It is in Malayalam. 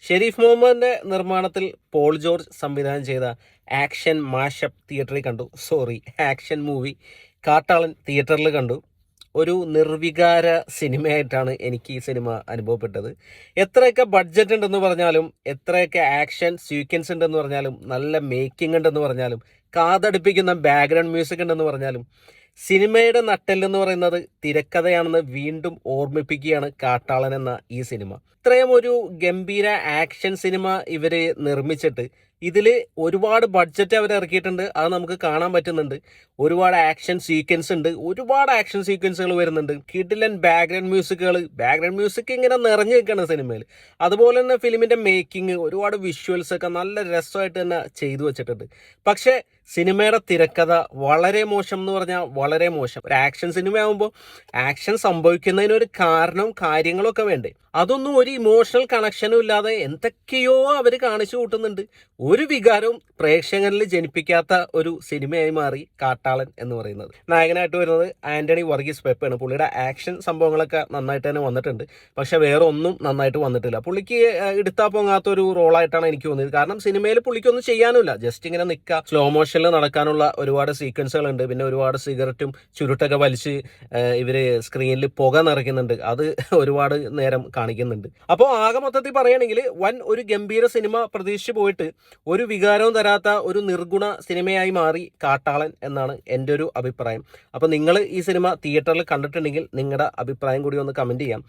ഷെരീഫ് മുഹമ്മദിന്റെ നിർമ്മാണത്തിൽ പോൾ ജോർജ് സംവിധാനം ചെയ്ത ആക്ഷൻ മാഷപ്പ് തിയേറ്ററിൽ കണ്ടു. ആക്ഷൻ മൂവി കാട്ടാളൻ തിയേറ്ററിൽ കണ്ടു. ഒരു നിർവികാര സിനിമയായിട്ടാണ് എനിക്ക് ഈ സിനിമ അനുഭവപ്പെട്ടത്. എത്രയൊക്കെ ബഡ്ജറ്റ് ഉണ്ടെന്ന് പറഞ്ഞാലും, എത്രയൊക്കെ ആക്ഷൻ സീക്വൻസ് ഉണ്ടെന്ന് പറഞ്ഞാലും, നല്ല മേക്കിംഗ് ഉണ്ടെന്ന് പറഞ്ഞാലും, കാതടുപ്പിക്കുന്ന ബാക്ക്ഗ്രൗണ്ട് മ്യൂസിക് ഉണ്ടെന്ന് പറഞ്ഞാലും, സിനിമയുടെ നട്ടെല്ലെന്ന് പറയുന്നത് തിരക്കഥയാണെന്ന് വീണ്ടും ഓർമ്മിപ്പിക്കുകയാണ് കാട്ടാളൻ എന്ന ഈ സിനിമ. ഇത്രയും ഒരു ഗംഭീര ആക്ഷൻ സിനിമ ഇവര് നിർമ്മിച്ചിട്ട് ഇതിൽ ഒരുപാട് ബഡ്ജറ്റ് അവർ ഇറക്കിയിട്ടുണ്ട്. അത് നമുക്ക് കാണാൻ പറ്റുന്നുണ്ട്. ഒരുപാട് ആക്ഷൻ സീക്വൻസ് ഉണ്ട്, ഒരുപാട് ആക്ഷൻ സീക്വൻസുകൾ വരുന്നുണ്ട്. കിടിലൻ ബാക്ക്ഗ്രൗണ്ട് മ്യൂസിക് ഇങ്ങനെ നിറഞ്ഞു നിൽക്കുകയാണ് സിനിമയിൽ. അതുപോലെ തന്നെ ഫിലിമിന്റെ മേക്കിംഗ്, ഒരുപാട് വിഷ്വൽസ് ഒക്കെ നല്ല രസമായിട്ട് തന്നെ ചെയ്തു വെച്ചിട്ടുണ്ട്. പക്ഷേ സിനിമയുടെ തിരക്കഥ വളരെ മോശം എന്ന് പറഞ്ഞാൽ വളരെ മോശം. ഒരു ആക്ഷൻ സിനിമ ആകുമ്പോൾ ആക്ഷൻ സംഭവിക്കുന്നതിനൊരു കാരണവും കാര്യങ്ങളൊക്കെ വേണ്ടേ? അതൊന്നും ഒരു ഇമോഷണൽ കണക്ഷനും ഇല്ലാതെ എന്തൊക്കെയോ അവർ കാണിച്ചു കൂട്ടുന്നുണ്ട്. ഒരു വികാരവും പ്രേക്ഷകരിൽ ജനിപ്പിക്കാത്ത ഒരു സിനിമയായി മാറി കാട്ടാളൻ എന്ന് പറയുന്നത്. നായകനായിട്ട് വരുന്നത് ആന്റണി വർഗീസ് പെപ്പയാണ്. പുള്ളിയുടെ ആക്ഷൻ സംഭവങ്ങളൊക്കെ നന്നായിട്ട് തന്നെ വന്നിട്ടുണ്ട്. പക്ഷെ വേറെ ഒന്നും നന്നായിട്ട് വന്നിട്ടില്ല. പുള്ളിക്ക് എടുത്താൽ പോകാത്ത ഒരു റോളായിട്ടാണ് എനിക്ക് തോന്നിയത്. കാരണം സിനിമയിൽ പുള്ളിക്കൊന്നും ചെയ്യാനുമില്ല. ജസ്റ്റ് ഇങ്ങനെ നിൽക്കുക, സ്ലോ മോഷനിൽ നടക്കാനുള്ള ഒരുപാട് സീക്വൻസുകളുണ്ട്. പിന്നെ ഒരുപാട് സിഗരറ്റും ചുരുട്ടൊക്കെ വലിച്ച് ഇവര് സ്ക്രീനിൽ പുക നിറയ്ക്കുന്നുണ്ട്. അത് ഒരുപാട് നേരം കാണിക്കുന്നുണ്ട്. അപ്പോൾ ആകെ മൊത്തത്തിൽ പറയുകയാണെങ്കിൽ ഒരു ഗംഭീര സിനിമ പ്രതീക്ഷിച്ച് പോയിട്ട് ഒരു വികാരവും തരാത്ത ഒരു നിർഗുണ സിനിമയായി മാറി കാട്ടാളൻ എന്നാണ് എൻ്റെ ഒരു അഭിപ്രായം. അപ്പോൾ നിങ്ങൾ ഈ സിനിമ തിയേറ്ററിൽ കണ്ടിട്ടുണ്ടെങ്കിൽ നിങ്ങളുടെ അഭിപ്രായം കൂടി ഒന്ന് കമൻറ്റ് ചെയ്യാം.